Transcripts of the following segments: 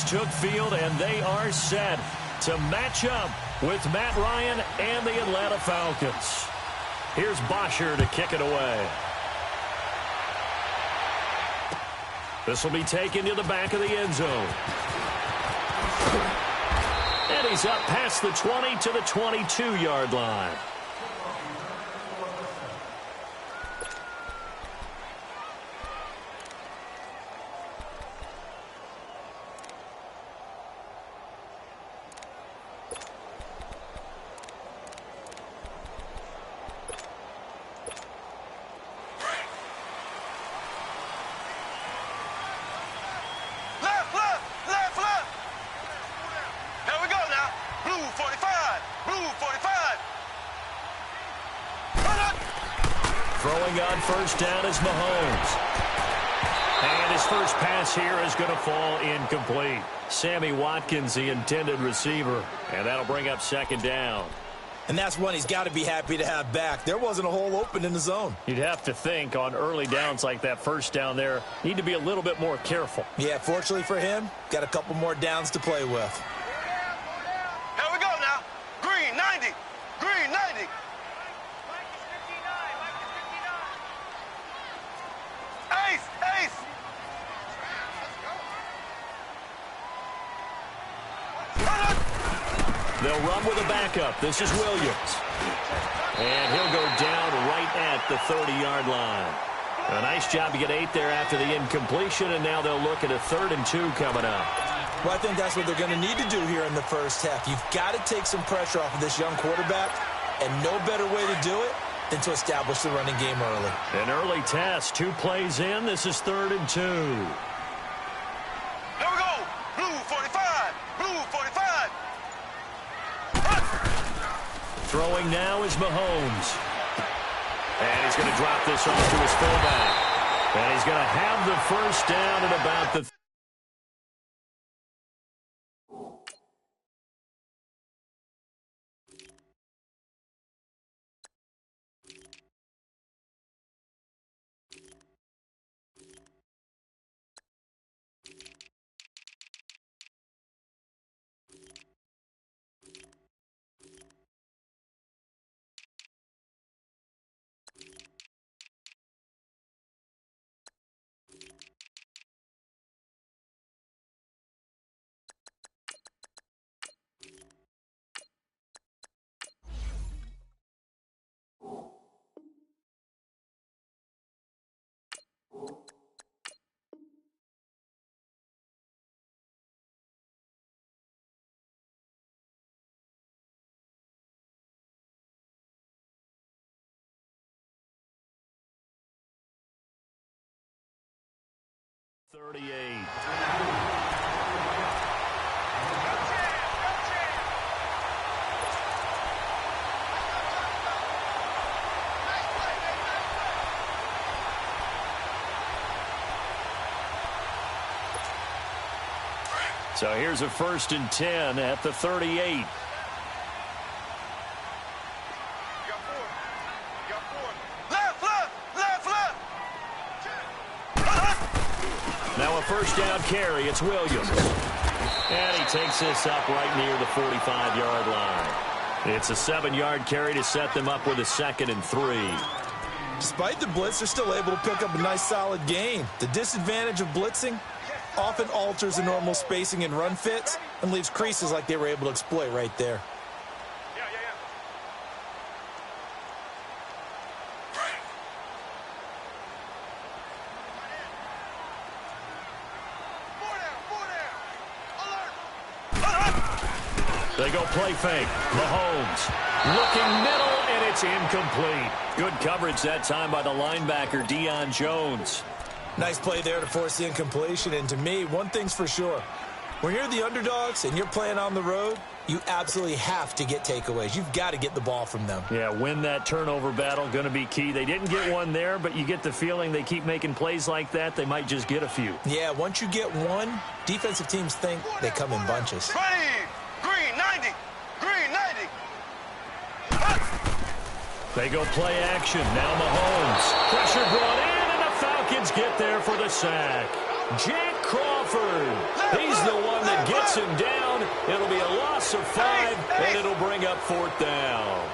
took field, and they are set to match up with Matt Ryan and the Atlanta Falcons. Here's Bosher to kick it away. This will be taken to the back of the end zone. And he's up past the 20 to the 22-yard line. Throwing on first down is Mahomes. And his first pass here is going to fall incomplete. Sammy Watkins, the intended receiver. And that'll bring up second down. And that's one he's got to be happy to have back. There wasn't a hole open in the zone. You'd have to think on early downs like that first down there, need to be a little bit more careful. Yeah, fortunately for him, got a couple more downs to play with. Here we go now. Green 90. Green 90. Ace. They'll run with a backup. This is Williams. And he'll go down right at the 30-yard line. A nice job to get 8 there after the incompletion, and now they'll look at a 3rd and 2 coming up. Well, I think that's what they're going to need to do here in the first half. You've got to take some pressure off of this young quarterback, and no better way to do it than to establish the running game early. An early test, 2 plays in. This is 3rd and 2. Here we go. Blue 45. Blue 45. Throwing now is Mahomes. And he's going to drop this off to his fullback. And he's going to have the first down at about the 38. So here's a 1st and 10 at the 38. Now a first down carry. It's Williams. And he takes this up right near the 45-yard line. It's a 7-yard carry to set them up with a 2nd and 3. Despite the blitz, they're still able to pick up a nice solid gain. The disadvantage of blitzing often alters the normal spacing and run fits and leaves creases like they were able to exploit right there. They go play fake. Mahomes looking middle, and it's incomplete. Good coverage that time by the linebacker, Deion Jones. Nice play there to force the incompletion. And to me, one thing's for sure. When you're the underdogs and you're playing on the road, you absolutely have to get takeaways. You've got to get the ball from them. Yeah, win that turnover battle, going to be key. They didn't get one there, but you get the feeling they keep making plays like that, they might just get a few. Yeah, once you get one, defensive teams think they come in bunches. Ready. Green 90. Green 90. They go play action. Now Mahomes. Pressure brought in, and the Falcons get there for the sack. Jack Crawford Crawford. He's the one that gets him down. It'll be a loss of 5, and it'll bring up 4th down.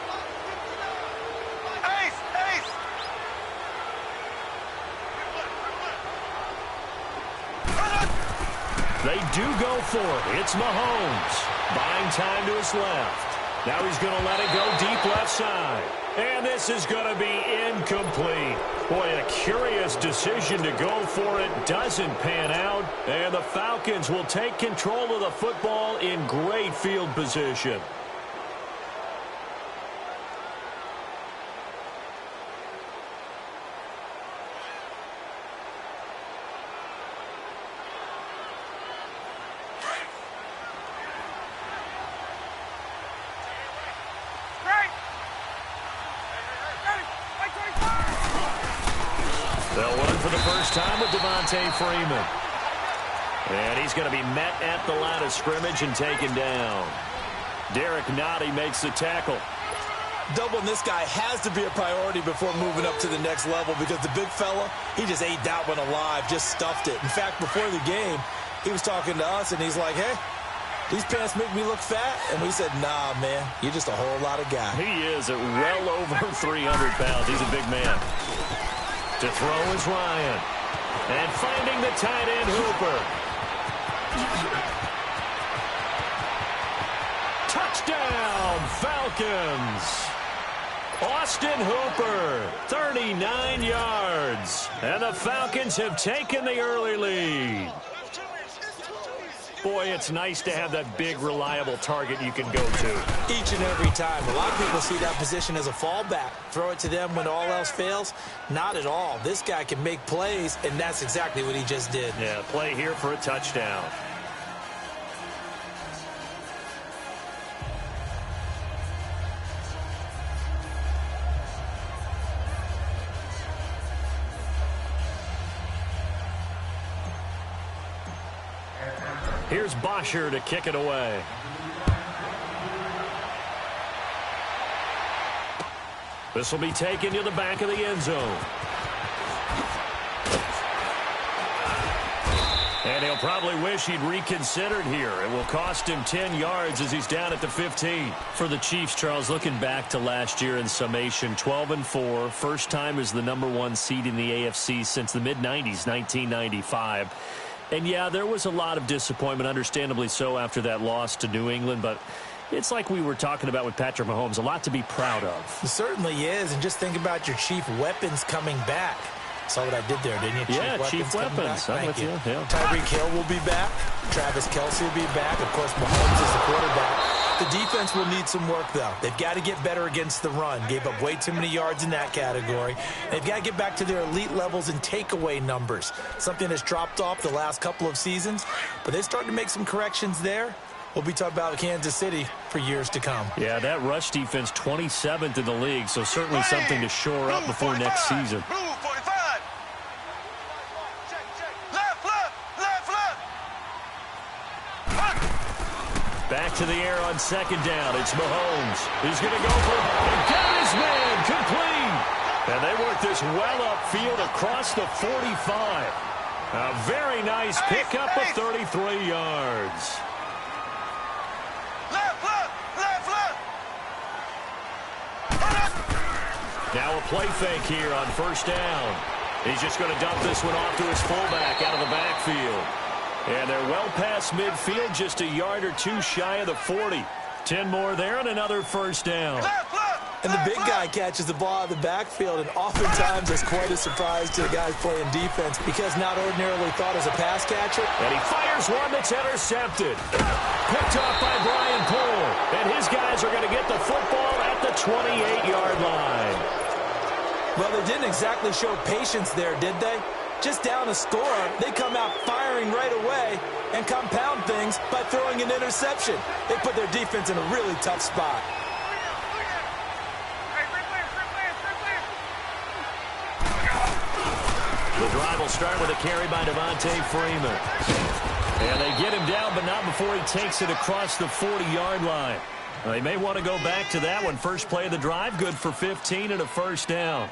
They do go for it. It's Mahomes. Buying time to his left. Now he's going to let it go deep left side. And this is going to be incomplete. Boy, a curious decision to go for it. Doesn't pan out. And the Falcons will take control of the football in great field position. They'll run for the first time with Devontae Freeman. And he's going to be met at the line of scrimmage and taken down. Derek Nottie makes the tackle. Doubling this guy has to be a priority before moving up to the next level because the big fella, he just ate that one alive, just stuffed it. In fact, before the game, he was talking to us, and he's like, hey, these pants make me look fat. And we said, nah, man, you're just a whole lot of guy. He is at well over 300 pounds. He's a big man. To throw is Ryan. And finding the tight end, Hooper. Touchdown, Falcons. Austin Hooper, 39 yards. And the Falcons have taken the early lead. Boy, it's nice to have that big, reliable target you can go to. Each and every time. A lot of people see that position as a fallback. Throw it to them when all else fails. Not at all. This guy can make plays, and that's exactly what he just did. Yeah, play here for a touchdown. Here's Bosher to kick it away. This will be taken to the back of the end zone. And he'll probably wish he'd reconsidered here. It will cost him 10 yards as he's down at the 15. For the Chiefs, Charles, looking back to last year in summation, 12-4. First time as the #1 seed in the AFC since the mid-90s, 1995. And, yeah, there was a lot of disappointment, understandably so, after that loss to New England. But it's like we were talking about with Patrick Mahomes, a lot to be proud of. It certainly is. And just think about your chief weapons coming back. Saw what I did there, didn't you? Yeah, chief weapons. I'm with you. Yeah. Tyreek Hill will be back. Travis Kelce will be back. Of course, Mahomes is the quarterback. The defense will need some work, though. They've got to get better against the run. Gave up way too many yards in that category. They've got to get back to their elite levels in takeaway numbers, something that's dropped off the last couple of seasons. But they're starting to make some corrections there. We'll be talking about Kansas City for years to come. Yeah, that rush defense, 27th in the league, so certainly something to shore up before next season. Back to the air on second down. It's Mahomes. He's going to go for it. And got his man complete. And they work this well upfield across the 45. A very nice pickup of 33 yards. Now a play fake here on first down. He's just going to dump this one off to his fullback out of the backfield. And they're well past midfield, just a yard or two shy of the 40. 10 more there and another first down. And the big guy catches the ball out of the backfield, and oftentimes it's quite a surprise to the guys playing defense because not ordinarily thought as a pass catcher. And he fires one that's intercepted. Picked off by Brian Poole. And his guys are going to get the football at the 28-yard line. Well, they didn't exactly show patience there, did they? Just down a score, they come out firing right away and compound things by throwing an interception. They put their defense in a really tough spot. The drive will start with a carry by Devontae Freeman. And they get him down, but not before he takes it across the 40-yard line. They may want to go back to that one. First play of the drive, good for 15 and a first down.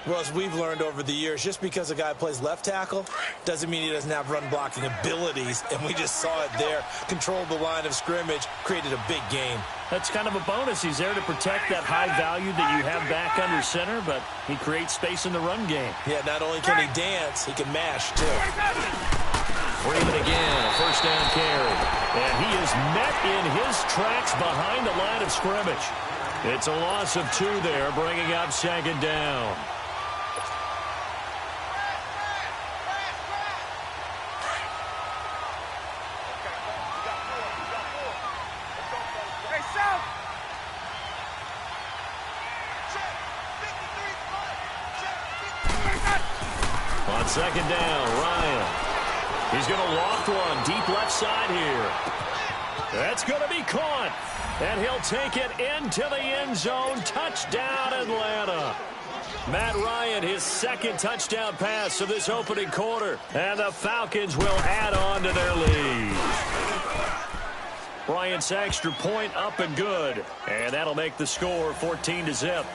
Well, as we've learned over the years, just because a guy plays left tackle doesn't mean he doesn't have run-blocking abilities, and we just saw it there. Controlled the line of scrimmage, created a big game. That's kind of a bonus. He's there to protect that high value that you have back under center, but he creates space in the run game. Yeah, not only can he dance, he can mash, too. Freeman again, a first down carry. And he is met in his tracks behind the line of scrimmage. It's a loss of 2 there, bringing up second down. On second down, Ryan. He's going to loft one deep left side here. That's going to be caught. And he'll take it into the end zone. Touchdown, Atlanta. Matt Ryan, his second touchdown pass of this opening quarter. And the Falcons will add on to their lead. Bryant's extra point up and good. And that'll make the score 14-0.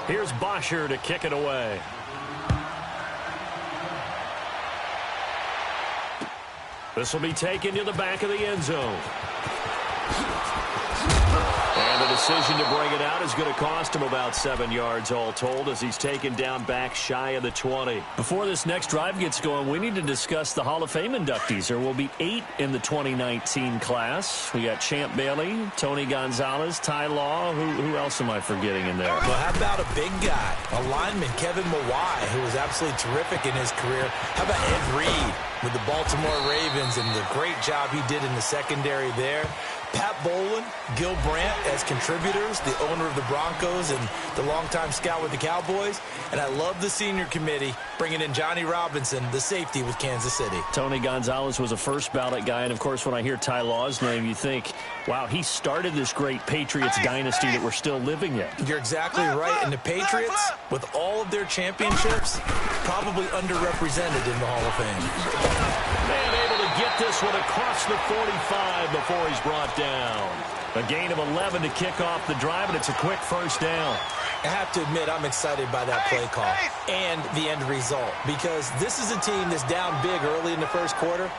Here's Bosher to kick it away. This will be taken to the back of the end zone. And the decision to bring it out is going to cost him about 7 yards all told as he's taken down back shy of the 20. Before this next drive gets going, we need to discuss the Hall of Fame inductees. There will be 8 in the 2019 class. We got Champ Bailey, Tony Gonzalez, Ty Law. Who else am I forgetting in there? Well, how about a big guy, a lineman, Kevin Mawai, who was absolutely terrific in his career. How about Ed Reed with the Baltimore Ravens and the great job he did in the secondary there? Pat Bowlen, Gil Brandt as contributors, the owner of the Broncos and the longtime scout with the Cowboys. And I love the senior committee bringing in Johnny Robinson, the safety with Kansas City. Tony Gonzalez was a first ballot guy. And, of course, when I hear Ty Law's name, you think, wow, he started this great Patriots dynasty that we're still living in. You're exactly right. And the Patriots, with all of their championships, probably underrepresented in the Hall of Fame. Man able to get this one across the 45 before he's brought down. A gain of 11 to kick off the drive, and it's a quick first down. I have to admit, I'm excited by that play call and the end result because this is a team that's down big early in the first quarter,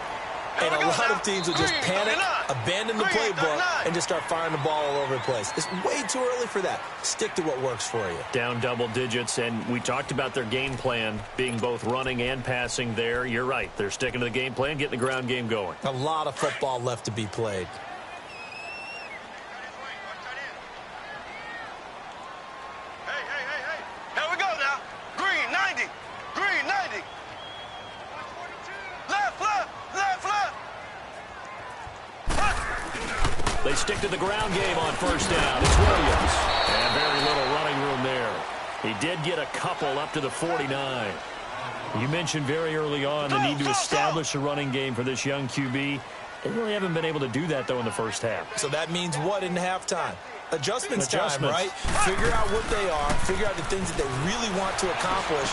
and a lot of teams will just panic, abandon the playbook, and just start firing the ball all over the place. It's way too early for that. Stick to what works for you. Down double digits, and we talked about their game plan being both running and passing there. You're right. They're sticking to the game plan, getting the ground game going. A lot of football left to be played. They stick to the ground game on first down. It's Williams. And very little running room there. He did get a couple up to the 49. You mentioned very early on the need to establish a running game for this young QB. They really haven't been able to do that, though, in the first half. So that means what in halftime? Adjustments time, right? Figure out what they are, figure out the things that they really want to accomplish,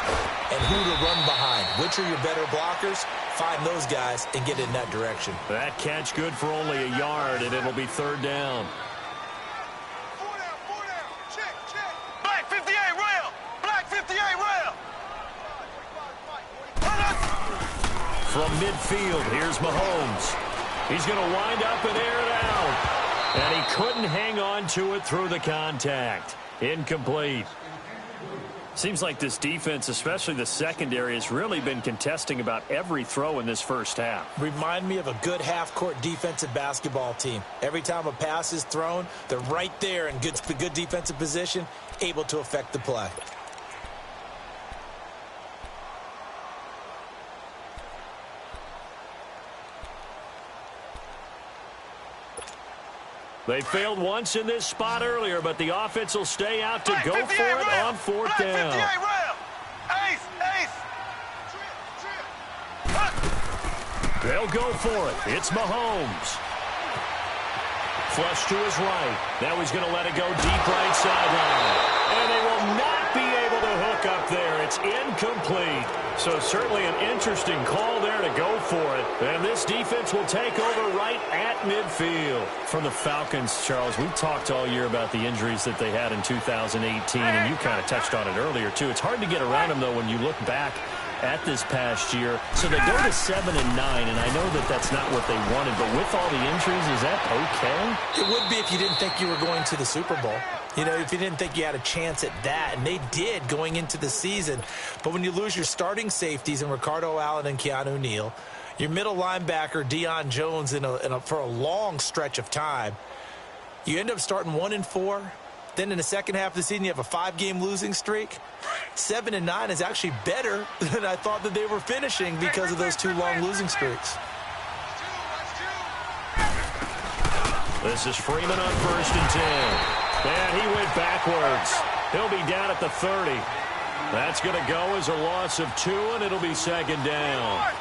and who to run behind. Which are your better blockers? Find those guys and get in that direction. That catch good for only a yard, and it'll be third down. Check. Black 58 rail. Black 58 rail. From midfield, here's Mahomes. He's going to wind up and air it out. And he couldn't hang on to it through the contact. Incomplete. Seems like this defense, especially the secondary, has really been contesting about every throw in this first half. Remind me of a good half-court defensive basketball team. Every time a pass is thrown, they're right there in good defensive position, able to affect the play. They failed once in this spot earlier, but the offense will stay out to go for it on fourth down. They'll go for it. It's Mahomes. Flush to his right. Now he's going to let it go deep right sideline. And they will not be able to hook up there. It's incomplete. So certainly an interesting call there to go for it. And this defense will take over right at midfield. For the Falcons, Charles, we talked all year about the injuries that they had in 2018, and you kind of touched on it earlier, too. It's hard to get around them, though, when you look back at this past year. So they go to 7-9, and I know that that's not what they wanted, but with all the injuries, is that okay? It would be if you didn't think you were going to the Super Bowl. You know, if you didn't think you had a chance at that, and they did going into the season. But when you lose your starting safeties in Ricardo Allen and Keanu Neal, your middle linebacker Deion Jones for a long stretch of time, you end up starting 1-4. Then in the second half of the season, you have a 5-game losing streak. 7-9 is actually better than I thought that they were finishing because of those 2 long losing streaks. This is Freeman on 1st and 10. And he went backwards. He'll be down at the 30. That's going to go as a loss of 2, and it'll be 2nd down.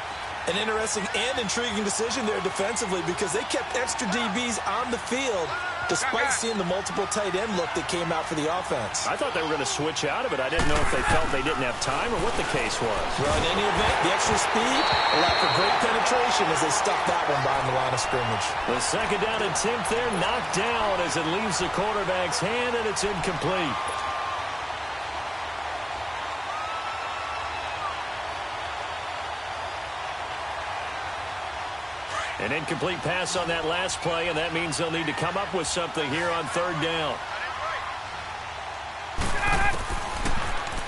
An interesting and intriguing decision there defensively because they kept extra DBs on the field despite seeing the multiple tight end look that came out for the offense. I thought they were going to switch out of it. I didn't know if they felt they didn't have time or what the case was. Well, in any event, the extra speed allowed for great penetration as they stuffed that one behind the line of scrimmage. The 2nd down attempt there knocked down as it leaves the quarterback's hand, and it's incomplete. An incomplete pass on that last play, and that means they'll need to come up with something here on 3rd down.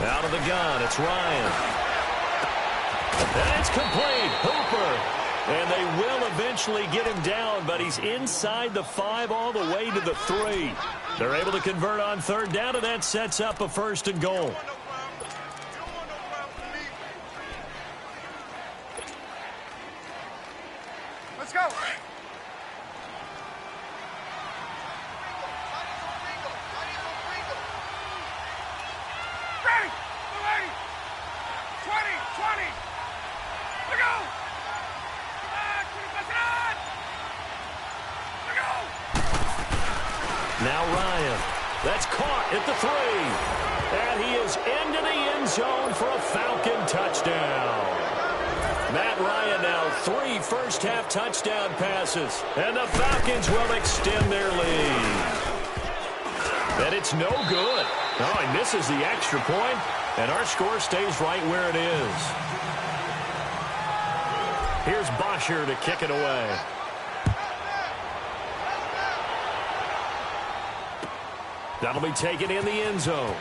Out of the gun, it's Ryan. And it's complete. Hooper. And they will eventually get him down, but he's inside the 5 all the way to the 3. They're able to convert on 3rd down, and that sets up a 1st and goal. Let's go. Ready. 20. Let's go. Now Ryan. That's caught at the 3. And he is into the end zone for a Falcon touchdown. Matt Ryan now 3 first-half touchdown passes. And the Falcons will extend their lead. And it's no good. Oh, he misses the extra point, and our score stays right where it is. Here's Bosher to kick it away. That'll be taken in the end zone.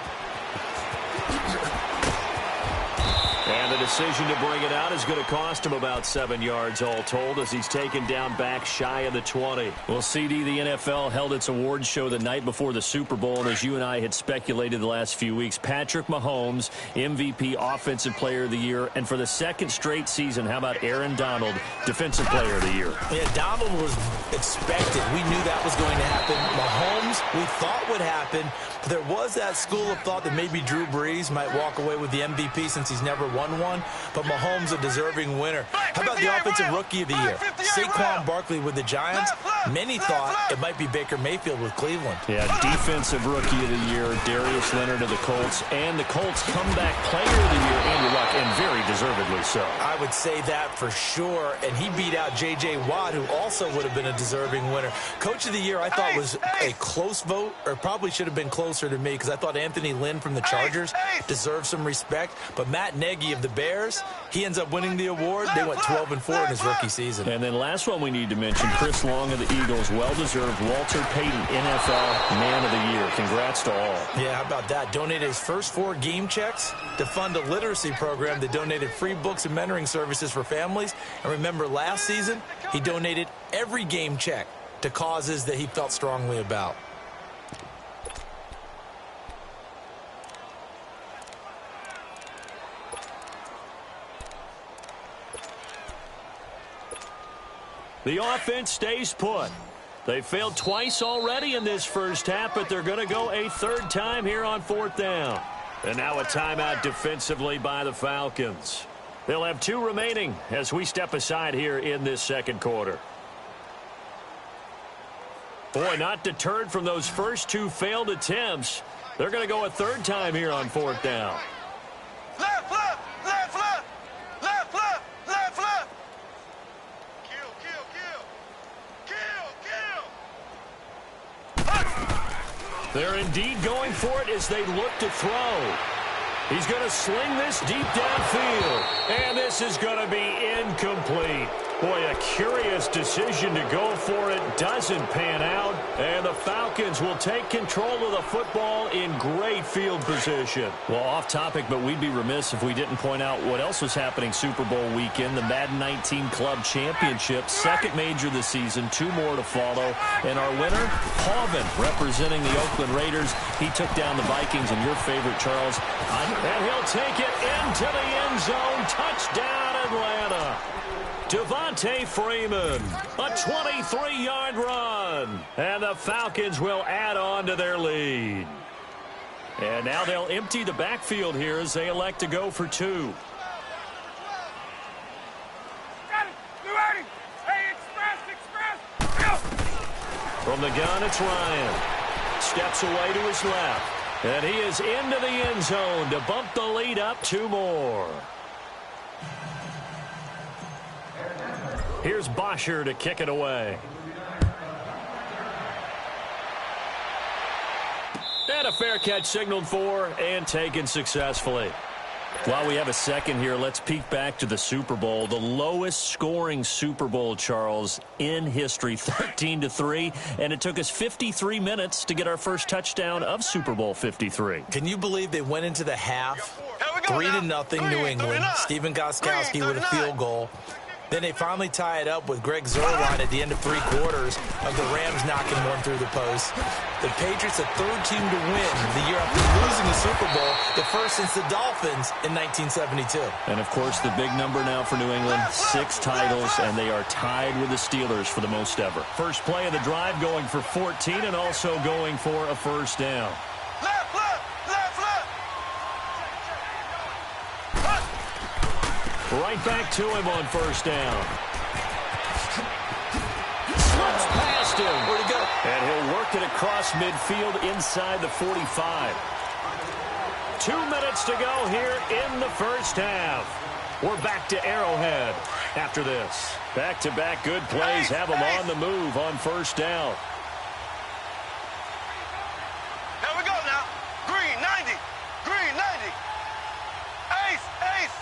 And the decision to bring it out is going to cost him about 7 yards all told as he's taken down back shy of the 20. Well, CD, the NFL held its awards show the night before the Super Bowl, and as you and I had speculated the last few weeks, Patrick Mahomes, MVP, Offensive Player of the Year, and for the 2nd straight season, how about Aaron Donald, Defensive Player of the Year? Yeah, Donald was expected. We knew that was going to happen. Mahomes, we thought would happen. But there was that school of thought that maybe Drew Brees might walk away with the MVP since he's never won one. But Mahomes, a deserving winner. How about the Offensive Rookie of the Year? Saquon Barkley with the Giants. Many thought it might be Baker Mayfield with Cleveland. Yeah, Defensive Rookie of the Year, Darius Leonard of the Colts, and the Colts Comeback Player of the Year, Andrew Luck, and very deservedly so. I would say that for sure. And he beat out J.J. Watt, who also would have been a deserving winner. Coach of the Year, I thought was a close vote, or probably should have been closer to me, because I thought Anthony Lynn from the Chargers deserved some respect. But Matt Nagy of the Bears, he ends up winning the award. They went 12-4 in his rookie season. And then last one we need to mention, Chris Long of the Eagles, well-deserved Walter Payton, NFL Man of the Year. Congrats to all. Yeah, how about that? Donated his first 4 game checks to fund a literacy program that donated free books and mentoring services for families. And remember, last season, he donated every game check to causes that he felt strongly about. The offense stays put. They failed twice already in this first half, but they're going to go a 3rd time here on 4th down. And now a timeout defensively by the Falcons. They'll have 2 remaining as we step aside here in this 2nd quarter. Boy, not deterred from those first 2 failed attempts. They're going to go a 3rd time here on 4th down. Left. They're indeed going for it as they look to throw. He's going to sling this deep downfield, and this is going to be incomplete. Boy, a curious decision to go for it. Doesn't pan out, and the Falcons will take control of the football in great field position. Well, off topic, but we'd be remiss if we didn't point out what else was happening Super Bowl weekend. The Madden 19 Club Championship, second major this season, 2 more to follow. And our winner, Hovin, representing the Oakland Raiders. He took down the Vikings, and your favorite, Charles. And he'll take it into the end zone. Touchdown, Atlanta. Devontae Freeman, a 23-yard run. And the Falcons will add on to their lead. And now they'll empty the backfield here as they elect to go for 2. From the gun, it's Ryan. Steps away to his left. And he is into the end zone to bump the lead up 2 more. Here's Bosher to kick it away. And a fair catch signaled for and taken successfully. While we have a second here, let's peek back to the Super Bowl. The lowest scoring Super Bowl, Charles, in history, 13-3. And it took us 53 minutes to get our first touchdown of Super Bowl 53. Can you believe they went into the half 3-0 New England? Stephen Gostkowski with a field goal. Then they finally tie it up with Greg Zuerlein at the end of 3 quarters of the Rams knocking one through the post. The Patriots, the 3rd team to win the year after losing the Super Bowl, the first since the Dolphins in 1972. And, of course, the big number now for New England, 6 titles, and they are tied with the Steelers for the most ever. First play of the drive going for 14 and also going for a first down. Right back to him on first down. Slips past him. Where'd he go? And he'll work it across midfield inside the 45. 2 minutes to go here in the first half. We're back to Arrowhead after this. Back-to-back good plays have them on the move on first down. Here we go now. Green, 90. Green, 90. Ace, ace.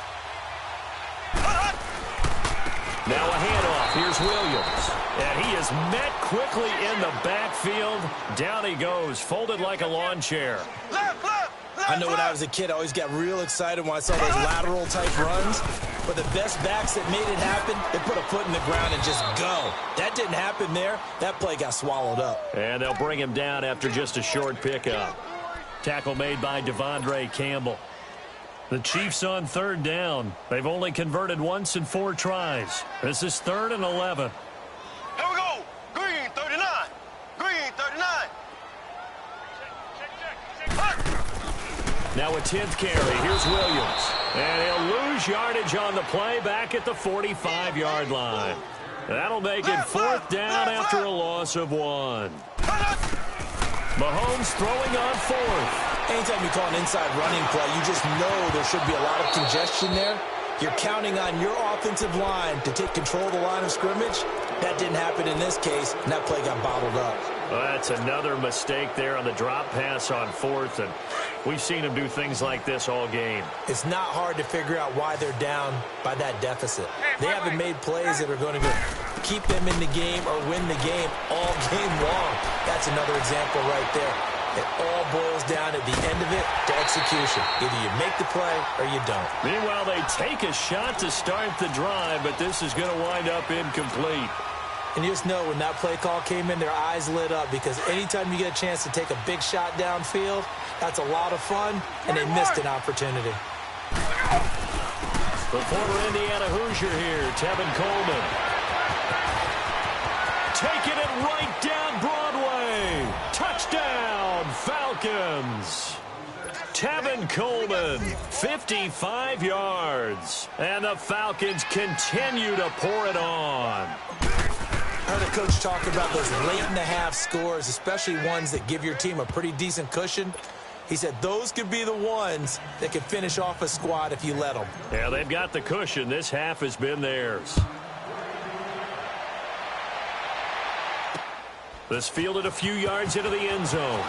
Now a handoff. Here's Williams. And he is met quickly in the backfield. Down he goes, folded like a lawn chair. Left, left, left. I know when I was a kid, I always got real excited when I saw those lateral-type runs. But the best backs that made it happen, they put a foot in the ground and just go. That didn't happen there. That play got swallowed up. And they'll bring him down after just a short pickup. Tackle made by Devondre Campbell. The Chiefs on 3rd down. They've only converted once in 4 tries. This is 3rd and 11. Here we go. Green, 39. Green, 39. Now a 10th carry. Here's Williams. And he'll lose yardage on the play back at the 45-yard line. That'll make it 4th down after a loss of 1. Mahomes throwing on 4th. Anytime you call an inside running play, you just know there should be a lot of congestion there. You're counting on your offensive line to take control of the line of scrimmage. That didn't happen in this case, and that play got bottled up. Well, that's another mistake there on the drop pass on 4th, and we've seen him do things like this all game. It's not hard to figure out why they're down by that deficit. They haven't made plays that are going to keep them in the game or win the game all game long. That's another example right there. It all boils down at the end of it to execution. Either you make the play or you don't. Meanwhile, they take a shot to start the drive, but this is going to wind up incomplete. And you just know when that play call came in, their eyes lit up because anytime you get a chance to take a big shot downfield, that's a lot of fun, and they missed an opportunity. The former Indiana Hoosier here, Tevin Coleman. Taking it right down Broadway. Touchdown, Falcons. Tevin Coleman, 55 yards. And the Falcons continue to pour it on. I heard a coach talk about those late-in-the-half scores, especially ones that give your team a pretty decent cushion. He said those could be the ones that could finish off a squad if you let them. Yeah, they've got the cushion. This half has been theirs. This fielded a few yards into the end zone.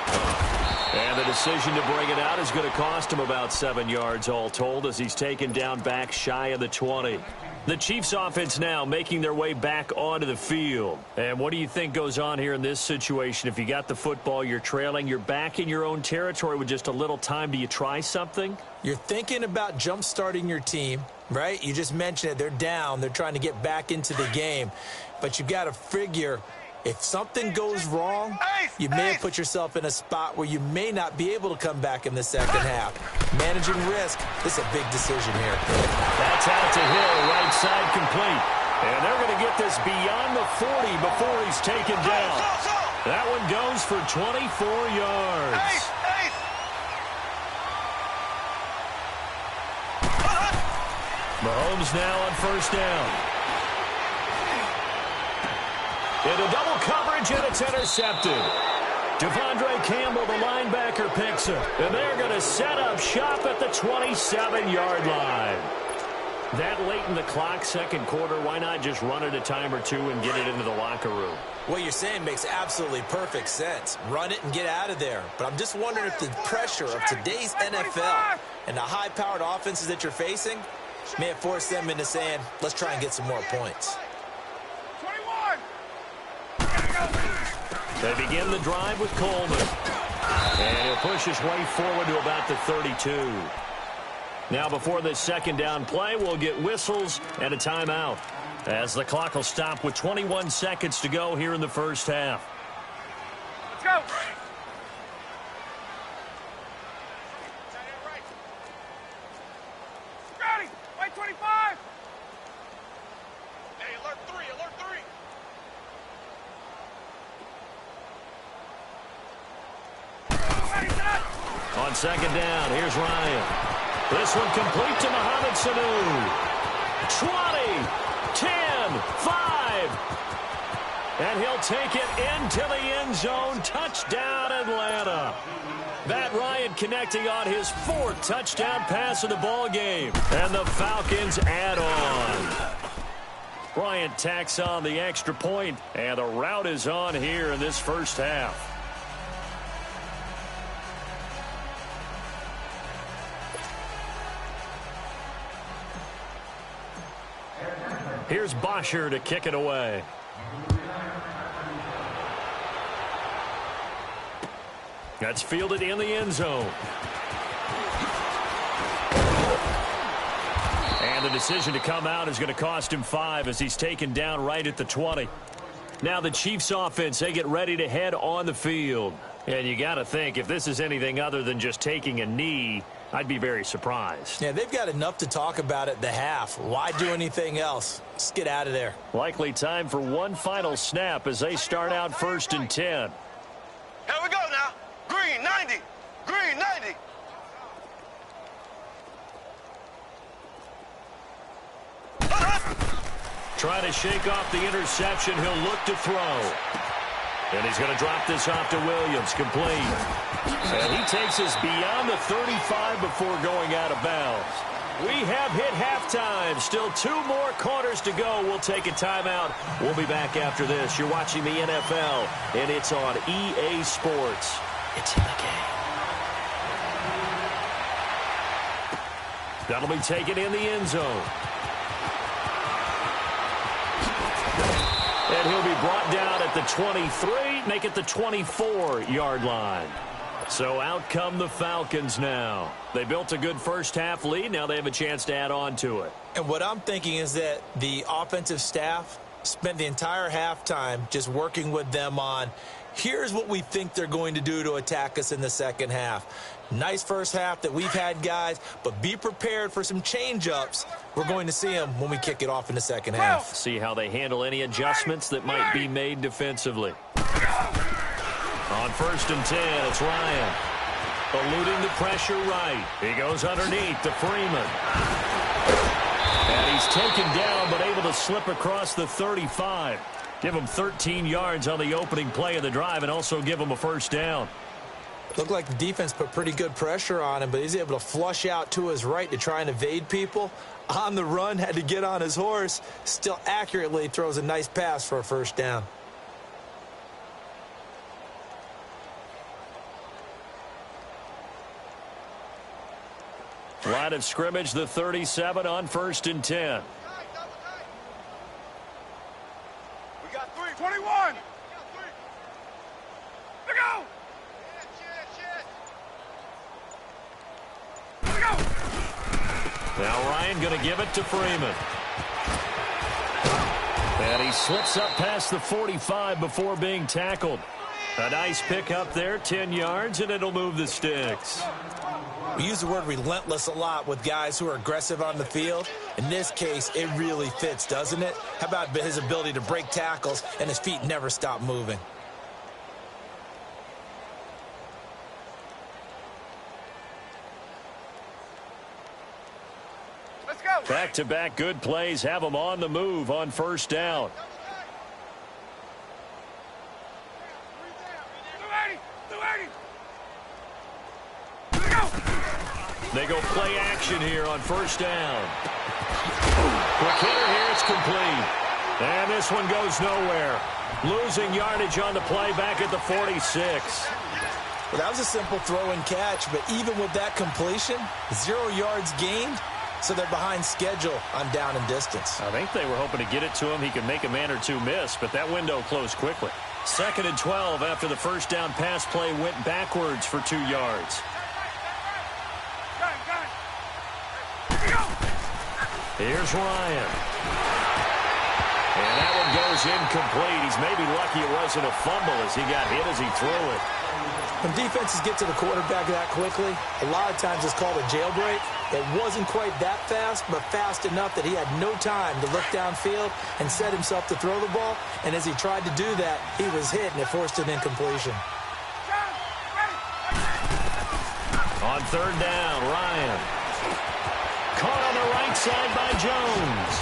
And the decision to bring it out is going to cost him about 7 yards all told as he's taken down back shy of the 20. The Chiefs offense now making their way back onto the field. And what do you think goes on here in this situation? If you got the football, you're trailing, you're back in your own territory with just a little time. Do you try something? You're thinking about jump-starting your team, right? You just mentioned it. They're down. They're trying to get back into the game. But you've got to figure if something goes wrong, you may have put yourself in a spot where you may not be able to come back in the second half. Managing risk, this is a big decision here. That's out to Hill, right side complete. And they're going to get this beyond the 40 before he's taken down. That one goes for 24 yards. Mahomes now on first down. Into double coverage, and it's intercepted. Devondre Campbell, the linebacker, picks it. And they're going to set up shop at the 27-yard line. That late in the clock, second quarter, why not just run it a time or two and get it into the locker room? What you're saying makes absolutely perfect sense. Run it and get out of there. But I'm just wondering if the pressure of today's NFL and the high-powered offenses that you're facing may have forced them into saying, let's try and get some more points. They begin the drive with Coleman. And he'll push his way forward to about the 32. Now before this second down play, we'll get whistles and a timeout, as the clock will stop with 21 seconds to go here in the first half. Let's go. Scotty, white 25. Hey, alert 3, alert 3. On second down, here's Ryan. This one complete to Mohamed Sanu. 20, 10, 5. And he'll take it into the end zone. Touchdown, Atlanta. Matt Ryan connecting on his 4th touchdown pass of the ball game. And the Falcons add on. Bryant tacks on the extra point, and the route is on here in this first half. Here's Bosher to kick it away. That's fielded in the end zone. And the decision to come out is going to cost him 5 as he's taken down right at the 20. Now the Chiefs offense, they get ready to head on the field. And you got to think, if this is anything other than just taking a knee, I'd be very surprised. Yeah, they've got enough to talk about at the half. Why do anything else? Just get out of there. Likely time for one final snap as they start out 1st and 10. Here we go now. Green 90. Green 90. Trying to shake off the interception. He'll look to throw. And he's going to drop this off to Williams, complete. And he takes us beyond the 35 before going out of bounds. We have hit halftime. Still 2 more quarters to go. We'll take a timeout. We'll be back after this. You're watching the NFL, and it's on EA Sports. It's in the game. That'll be taken in the end zone. And he'll be brought down at the 23, make it the 24-yard line. So out come the Falcons now. They built a good first-half lead. Now they have a chance to add on to it. And what I'm thinking is that the offensive staff spent the entire halftime just working with them on, here's what we think they're going to do to attack us in the second half. Nice first half that we've had, guys, but be prepared for some change-ups. We're going to see them when we kick it off in the second half. See how they handle any adjustments that might be made defensively. On 1st and 10, it's Ryan. Eluding the pressure right. He goes underneath to Freeman. And he's taken down but able to slip across the 35. Give him 13 yards on the opening play of the drive and also give him a first down. Looked like the defense put pretty good pressure on him, but he's able to flush out to his right to try and evade people. On the run, had to get on his horse. Still accurately throws a nice pass for a first down. Line of scrimmage, the 37 on 1st and 10. We got 3. 21. Let go. Let go. Now Ryan going to give it to Freeman. And he slips up past the 45 before being tackled. A nice pick up there, 10 yards, and it'll move the sticks. We use the word relentless a lot with guys who are aggressive on the field. In this case, it really fits, doesn't it? How about his ability to break tackles and his feet never stop moving? Let's go. Back-to-back good plays have them on the move on 1st down. They go play action here on 1st down. Quick hitter here, it's complete. And this one goes nowhere. Losing yardage on the play back at the 46. Well, that was a simple throw and catch, but even with that completion, 0 yards gained, so they're behind schedule on down and distance. I think they were hoping to get it to him. He could make a man or two miss, but that window closed quickly. 2nd and 12 after the 1st down pass play went backwards for 2 yards. Here's Ryan. And that one goes incomplete. He's maybe lucky it wasn't a fumble as he got hit as he threw it. When defenses get to the quarterback that quickly, a lot of times it's called a jailbreak. It wasn't quite that fast, but fast enough that he had no time to look downfield and set himself to throw the ball. And as he tried to do that, he was hit, and it forced an incompletion. On 3rd down, Ryan. Caught on the right side by Jones.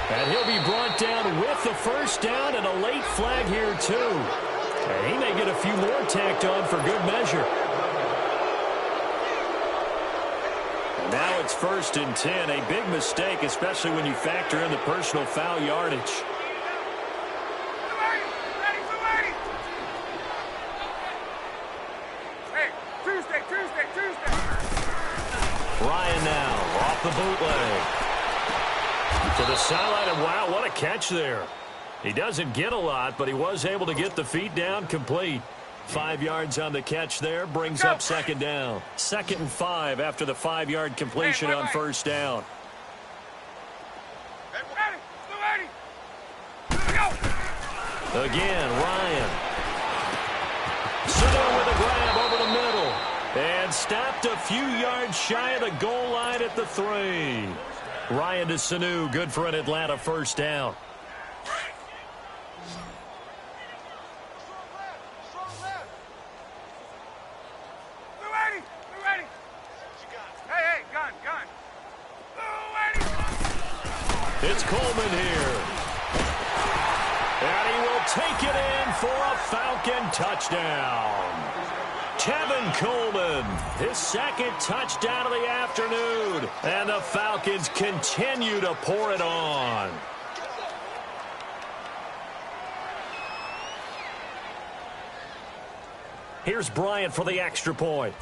And he'll be brought down with the 1st down and a late flag here, too. And he may get a few more tacked on for good measure. And now it's 1st and 10. A big mistake, especially when you factor in the personal foul yardage. Ryan now off the bootleg. To the sideline, and wow, what a catch there. He doesn't get a lot, but he was able to get the feet down complete. 5 yards on the catch there, brings up 2nd down. 2nd and 5 after the 5-yard completion on 1st down. Again, Ryan. Sanu with a grab over the middle. And stopped a few yards shy of the goal line at the 3. Ryan to Sanu, good for an Atlanta 1st down. It's Coleman here. And he will take it in for a Falcon touchdown. Tevin Coleman, his 2nd touchdown of the afternoon. And the Falcons continue to pour it on. Here's Bryant for the extra point.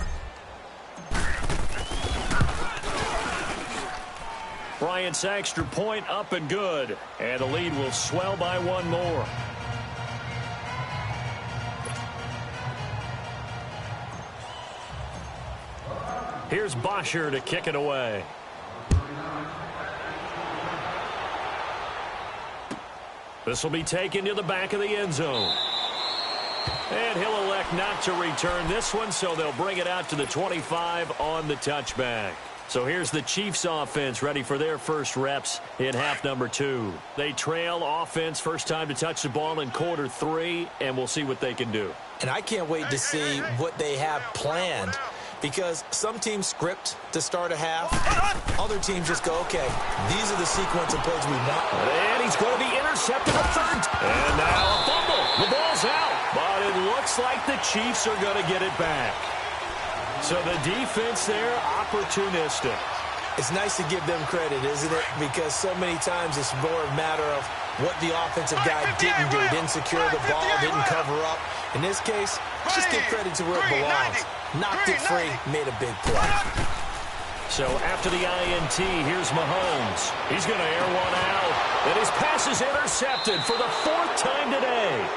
Bryant's extra point up and good. And the lead will swell by 1 more. Here's Bosher to kick it away. This will be taken to the back of the end zone. And he'll elect not to return this one, so they'll bring it out to the 25 on the touchback. So here's the Chiefs offense ready for their first reps in half number 2. They trail offense first time to touch the ball in quarter 3, and we'll see what they can do. And I can't wait to see what they have planned, because some teams script to start a half. Other teams just go, okay, these are the sequence of plays we want. And he's going to be intercepted a 3rd. And now a fumble. The ball's out. But it looks like the Chiefs are going to get it back. So the defense there, opportunistic. It's nice to give them credit, isn't it? Because so many times it's more a matter of what the offensive guy didn't do. Didn't secure the ball, didn't cover up. In this case, just give credit to where it belongs. Knocked it free, made a big play. So after the INT, here's Mahomes. He's going to air one out. And his pass is intercepted for the 4th time today.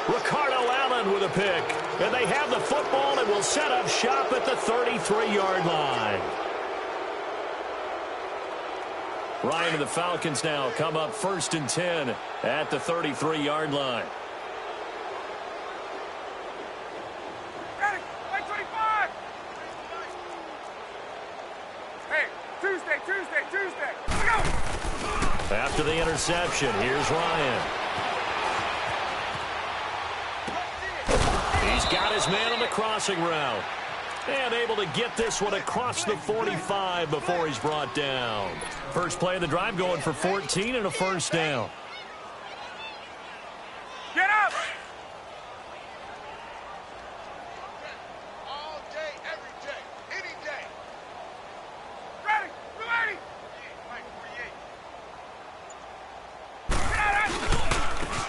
Ricardo Allen with a pick. And they have the football and will set up shop at the 33-yard line. Ryan and the Falcons now come up 1st and 10 at the 33-yard line. Tuesday. Go! After the interception, here's Ryan. He's got his man on the crossing route. And able to get this one across the 45 before he's brought down. First play of the drive going for 14 and a first down. Get up!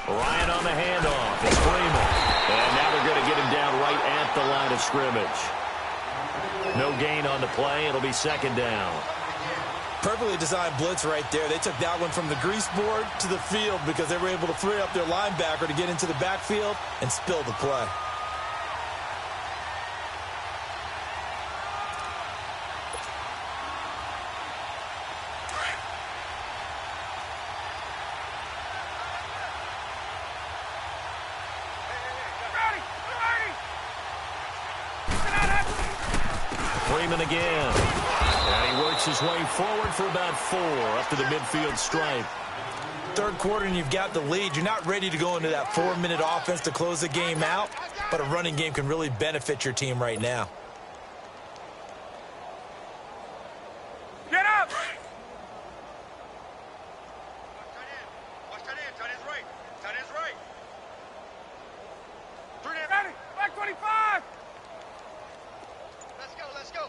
Ryan on the handoff. It's Freeman. And now they're going to get him down right at the line of scrimmage. No gain on the play. It'll be 2nd down. Perfectly designed blitz right there. They took that one from the grease board to the field because they were able to free up their linebacker to get into the backfield and spill the play. Freeman again. And he works his way forward for about 4 up to the midfield stripe. Third quarter and you've got the lead. You're not ready to go into that 4-minute offense to close the game out, but a running game can really benefit your team right now. Get up! Tight end's right. Ready, back 25! Let's go.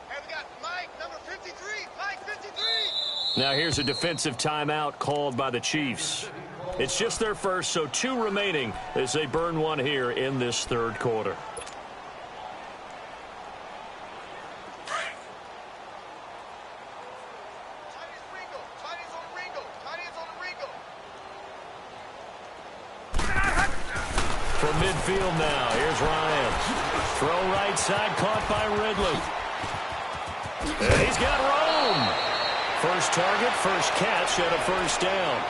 Hey, we got Mike, number 53. Mike, 53. Now here's a defensive timeout called by the Chiefs. It's just their first, so 2 remaining as they burn one here in this 3rd quarter. From midfield now, here's Ryan. Throw right side, caught by Ridley. And he's got Rome. First target, first catch, and a first down.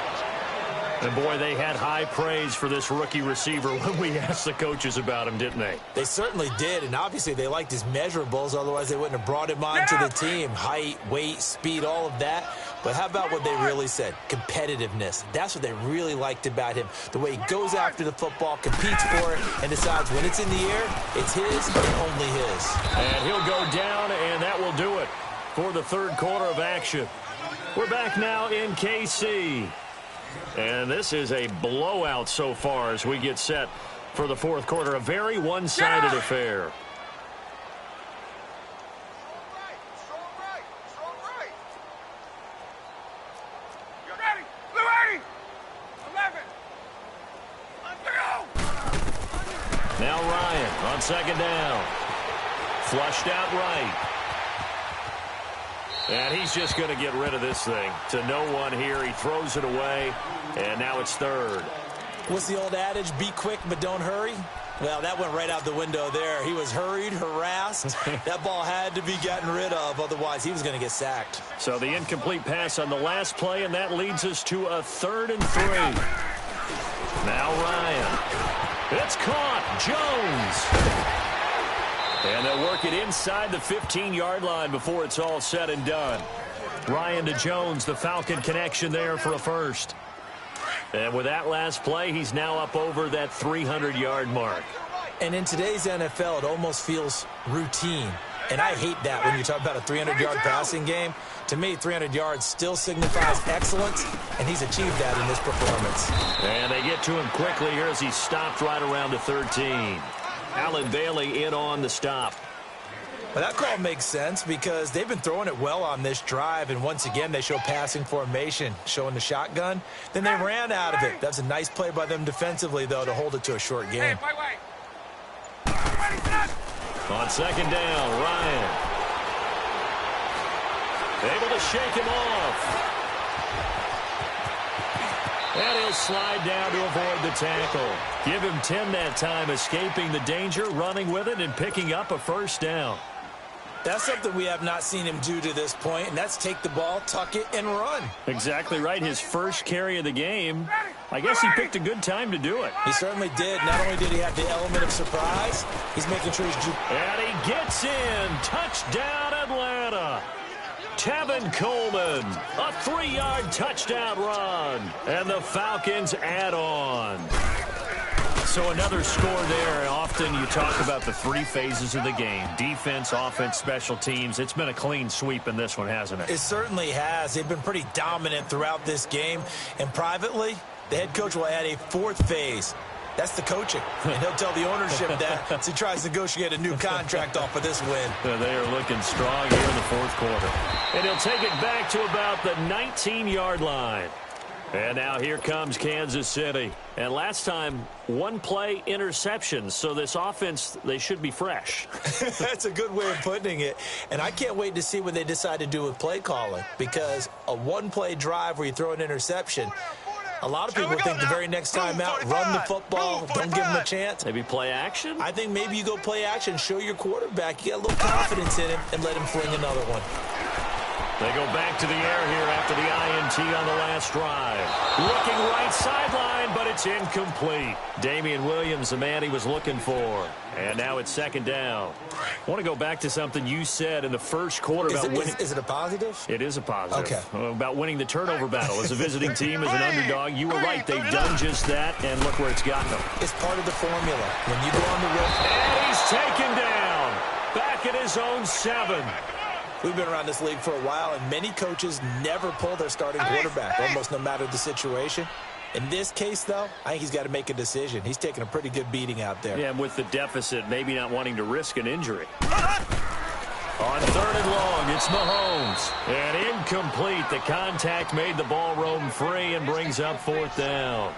And, boy, they had high praise for this rookie receiver when we asked the coaches about him, didn't they? They certainly did, and obviously they liked his measurables. Otherwise, they wouldn't have brought him on to the team. Height, weight, speed, all of that. But how about what they really said? Competitiveness. That's what they really liked about him. The way he goes after the football, competes for it, and decides when it's in the air, it's his and only his. And he'll go down, and that will do it for the 3rd quarter of action. We're back now in KC. And this is a blowout so far as we get set for the 4th quarter. A very one-sided affair. You're ready. Blue 80. 11. Now Ryan on 2nd down. Flushed out right. And he's just going to get rid of this thing to no one here. He throws it away, and now it's 3rd. What's the old adage? Be quick, but don't hurry. Well, that went right out the window there. He was hurried, harassed. That ball had to be gotten rid of. Otherwise, he was going to get sacked. So the incomplete pass on the last play, and that leads us to a 3rd and 3. Now Ryan. It's caught. Jones. And they'll work it inside the 15-yard line before it's all said and done. Ryan to Jones, the Falcon connection there for a first. And with that last play, he's now up over that 300-yard mark. And in today's NFL, it almost feels routine. And I hate that when you talk about a 300-yard passing game. To me, 300 yards still signifies excellence, and he's achieved that in this performance. And they get to him quickly here as he stopped right around the 13. Allen Bailey in on the stop. Well, that call makes sense because they've been throwing it well on this drive, and once again, they show passing formation, showing the shotgun. Then they ran out of it. That's a nice play by them defensively, though, to hold it to a short game. On 2nd down, Ryan. Able to shake him off. And he'll slide down to avoid the tackle. Give him 10 that time, escaping the danger, running with it, and picking up a first down. That's something we have not seen him do to this point, and that's take the ball, tuck it, and run. Exactly right. His first carry of the game. I guess he picked a good time to do it. He certainly did. Not only did he have the element of surprise, he's making sure he's... And he gets in. Touchdown, Atlanta. Tevin Coleman, a 3-yard touchdown run. And the Falcons add on. So another score there. Often you talk about the three phases of the game. Defense, offense, special teams. It's been a clean sweep in this one, hasn't it? It certainly has. They've been pretty dominant throughout this game. And privately, the head coach will add a fourth phase. That's the coaching. And he'll tell the ownership that as he tries to negotiate a new contract off of this win. They are looking strong here in the fourth quarter. And he'll take it back to about the 19-yard line. And now here comes Kansas City. And last time, one play interception. So this offense, they should be fresh. That's a good way of putting it. And I can't wait to see what they decide to do with play calling. Because a one-play drive where you throw an interception, a lot of people think the very next time out, run the football, don't give them a chance. Maybe play action? I think maybe you go play action, show your quarterback, you get a little confidence in him, and let him fling another one. They go back to the air here after the INT on the last drive. Looking right sideline, but it's incomplete. Damian Williams, the man he was looking for. And now it's second down. I want to go back to something you said in the first quarter about winning. Is it a positive? It is a positive. Okay. About winning the turnover battle. As a visiting team, as an underdog, you were right. They've done just that, and look where it's gotten them. It's part of the formula. When you go on the road. And he's taken down. Back at his own 7. We've been around this league for a while, and many coaches never pull their starting quarterback, almost no matter the situation. In this case, though, I think he's got to make a decision. He's taking a pretty good beating out there. Yeah, and with the deficit, maybe not wanting to risk an injury. On third and long, it's Mahomes. And incomplete. The contact made the ball roam free and brings up fourth down.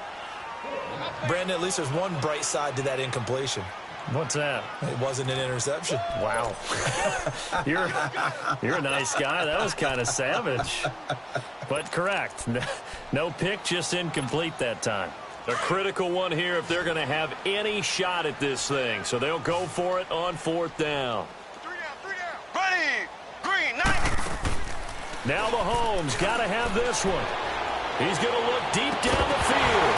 Brandon, at least there's one bright side to that incompletion. What's that? It wasn't an interception. Wow. You're a nice guy. That was kind of savage. But correct. No pick, just incomplete that time. A critical one here if they're going to have any shot at this thing. So they'll go for it on fourth down. 3 down. Ready. Green, 90. Now Mahomes got to have this one. He's going to look deep down the field.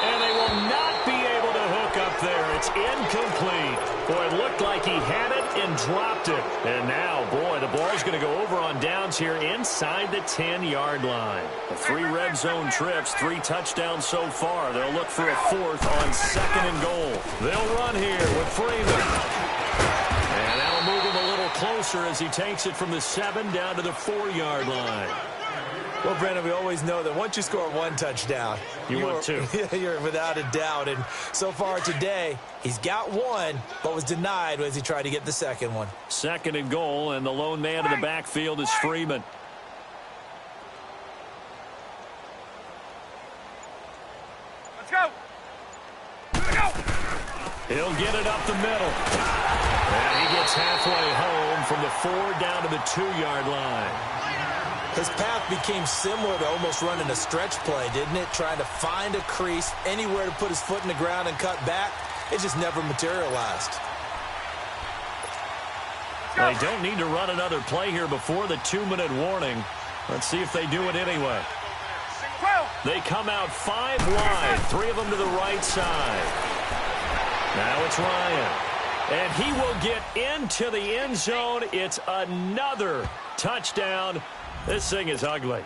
And they will not be able to hook up there. It's incomplete. Boy, it looked like he had it and dropped it. And now, boy, the ball's going to go over on downs here inside the 10-yard line. 3 red zone trips, 3 touchdowns so far. They'll look for a fourth on second and goal. They'll run here with Freeman. And that'll move him a little closer as he takes it from the 7 down to the 4-yard line. Well, Brandon, we always know that once you score one touchdown, you want 2. You're without a doubt. And so far today, he's got 1, but was denied as he tried to get the second one. Second and goal, and the lone man in the backfield is Freeman. Let's go. Let's go. He'll get it up the middle. And he gets halfway home from the 4 down to the 2-yard line. His path became similar to almost running a stretch play, didn't it? Trying to find a crease, anywhere to put his foot in the ground and cut back. It just never materialized. They don't need to run another play here before the 2-minute warning. Let's see if they do it anyway. They come out 5 wide, 3 of them to the right side. Now it's Ryan. And he will get into the end zone. It's another touchdown. This thing is ugly.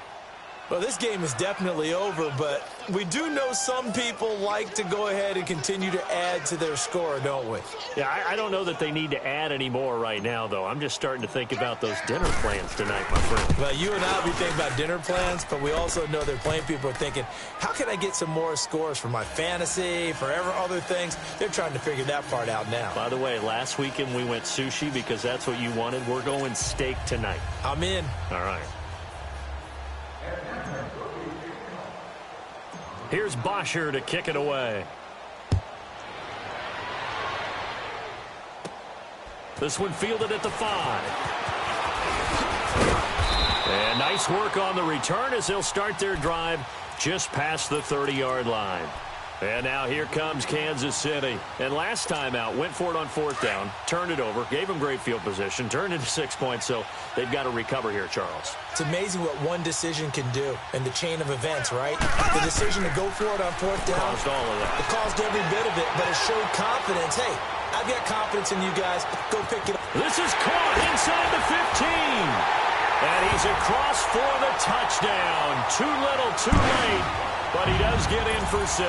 Well, this game is definitely over, but we do know some people like to go ahead and continue to add to their score, don't we? Yeah, I don't know that they need to add any more right now, though. I'm just starting to think about those dinner plans tonight, my friend. Well, you and I will be thinking about dinner plans, but we also know they're playing people are thinking, how can I get some more scores for my fantasy, for other things? They're trying to figure that part out now. By the way, last weekend we went sushi because that's what you wanted. We're going steak tonight. I'm in. All right. Here's Bosher to kick it away. This one fielded at the 5. And nice work on the return as they'll start their drive just past the 30-yard line. And now here comes Kansas City. And last time out, went for it on 4th down, turned it over, gave them great field position, turned it to 6 points, so they've got to recover here, Charles. It's amazing what one decision can do in the chain of events, right? The decision to go for it on 4th down. Caused all of that. It caused every bit of it, but it showed confidence. Hey, I've got confidence in you guys. Go pick it up. This is caught inside the 15. And he's across for the touchdown. Too little, too late. But he does get in for 6.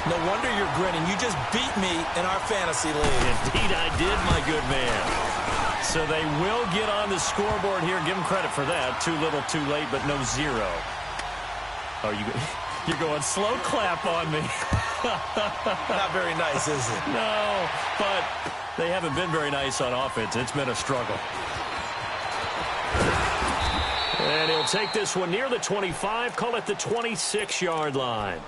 No wonder you're grinning. You just beat me in our fantasy league. Indeed I did, my good man. So they will get on the scoreboard here. Give them credit for that. Too little, too late, but no 0. Oh, you're going slow clap on me. Not very nice, is it? No, but they haven't been very nice on offense. It's been a struggle. And he'll take this one near the 25, call it the 26-yard line.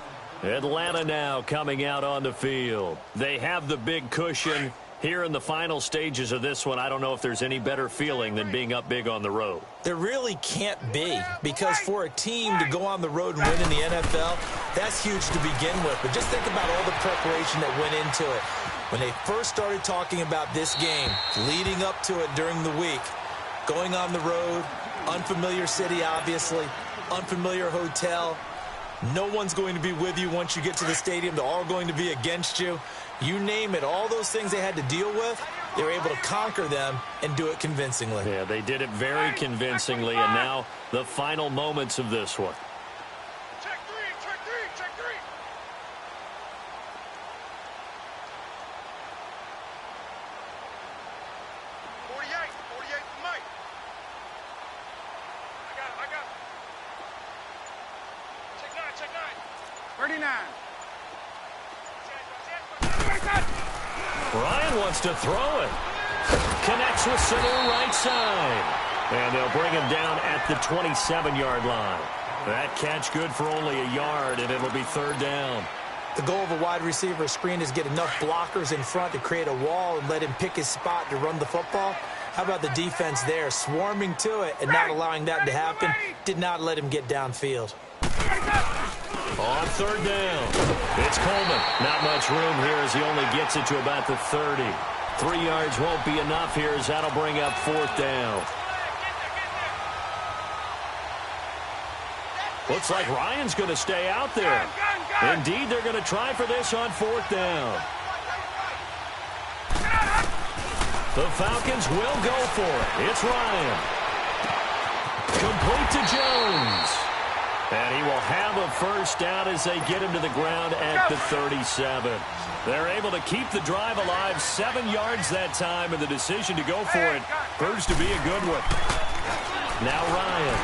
Atlanta now coming out on the field. They have the big cushion. Here in the final stages of this one, I don't know if there's any better feeling than being up big on the road. There really can't be, because for a team to go on the road and win in the NFL, that's huge to begin with. But just think about all the preparation that went into it. When they first started talking about this game, leading up to it during the week, going on the road, unfamiliar city, obviously, unfamiliar hotel. No one's going to be with you once you get to the stadium. They're all going to be against you. You name it, all those things they had to deal with, they were able to conquer them and do it convincingly. Yeah, they did it very convincingly, and now the final moments of this one. Check three, check 3. 48 for Mike. I got it. Check 9. 39. Ryan wants to throw it. Connects with center right side. And they'll bring him down at the 27-yard line. That catch good for only a yard, and it'll be 3rd down. The goal of a wide receiver screen is get enough blockers in front to create a wall and let him pick his spot to run the football. How about the defense there, swarming to it and not allowing that to happen? Did not let him get downfield. On 3rd down, it's Coleman. Not much room here as he only gets it to about the 30. 3 yards won't be enough here as that'll bring up 4th down. Looks like Ryan's going to stay out there. Indeed, they're going to try for this on 4th down. The Falcons will go for it. It's Ryan. Complete to Jones. And he will have a 1st down as they get him to the ground at the 37. They're able to keep the drive alive, 7 yards that time, and the decision to go for it proves to be a good one. Now Ryan.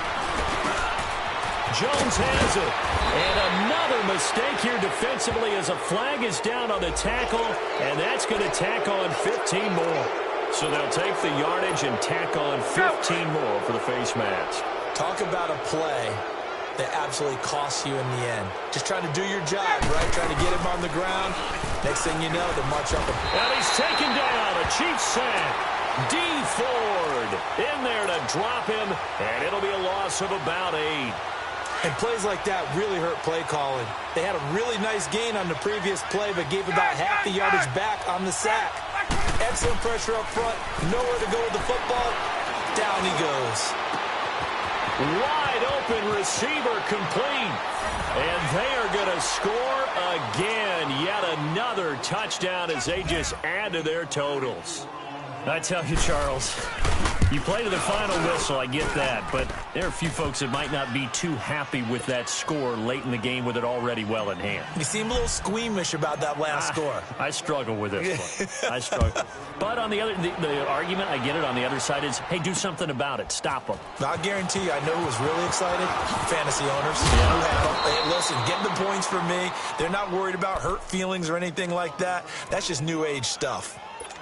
Jones has it. And another mistake here defensively as a flag is down on the tackle, and that's going to tack on 15 more. So they'll take the yardage and tack on 15 more for the face mask. Talk about a play that absolutely costs you in the end. Just trying to do your job, right? Trying to get him on the ground. Next thing you know, they march up. And he's taken down. A Chiefs sack. D. Ford in there to drop him, and it'll be a loss of about 8. And plays like that really hurt play calling. They had a really nice gain on the previous play, but gave about half the yardage back on the sack. Excellent pressure up front. Nowhere to go with the football. Down he goes. Wide open receiver complete. And they are going to score again. Yet another touchdown as they just add to their totals. I tell you, Charles, you play to the final whistle, I get that, but there are a few folks that might not be too happy with that score late in the game with it already well in hand. You seem a little squeamish about that last score. I struggle with this one. I struggle. But on the other, the argument, I get it, on the other side is, hey, do something about it. Stop them. I guarantee you, I know who was really excited. Fantasy owners. Yeah. Hey, listen, get the points for me. They're not worried about hurt feelings or anything like that. That's just new age stuff.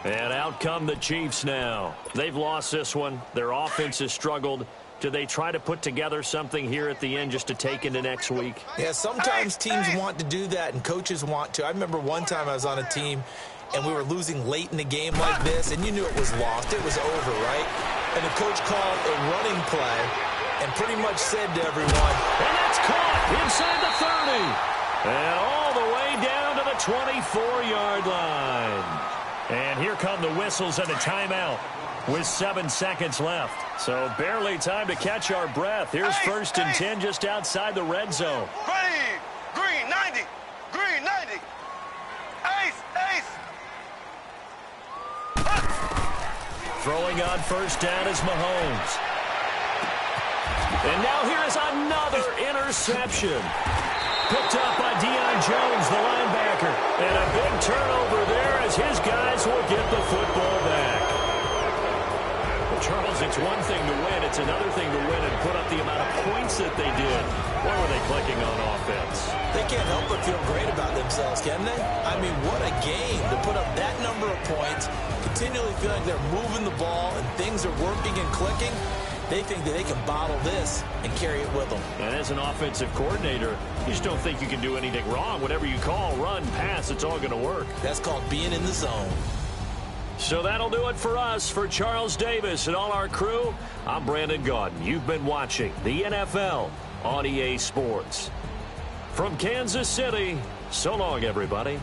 And out come the Chiefs now. They've lost this one. Their offense has struggled. Do they try to put together something here at the end just to take into next week? Yeah, sometimes teams want to do that and coaches want to. I remember one time I was on a team and we were losing late in the game like this, and you knew it was lost. It was over, right? And the coach called a running play and pretty much said to everyone, and that's caught inside the 30. And all the way down to the 24-yard line. And here come the whistles and a timeout with 7 seconds left. So barely time to catch our breath. Here's first and 10 just outside the red zone. Ready. Green 90. Green 90. Ace. Throwing on first down is Mahomes. And now here is another interception. Picked up by Deion Jones, the linebacker. And a big turnover there as his guys will get the football back. Well, Charles, it's one thing to win. It's another thing to win and put up the amount of points that they did. Why were they clicking on offense? they can't help but feel great about themselves, can they? I mean, what a game to put up that number of points, continually feel like they're moving the ball and things are working and clicking. They think that they can bottle this and carry it with them. And as an offensive coordinator, you just don't think you can do anything wrong. Whatever you call, run, pass, it's all going to work. That's called being in the zone. So that'll do it for us. For Charles Davis and all our crew, I'm Brandon Gaudin. You've been watching the NFL on EA Sports. From Kansas City, so long, everybody.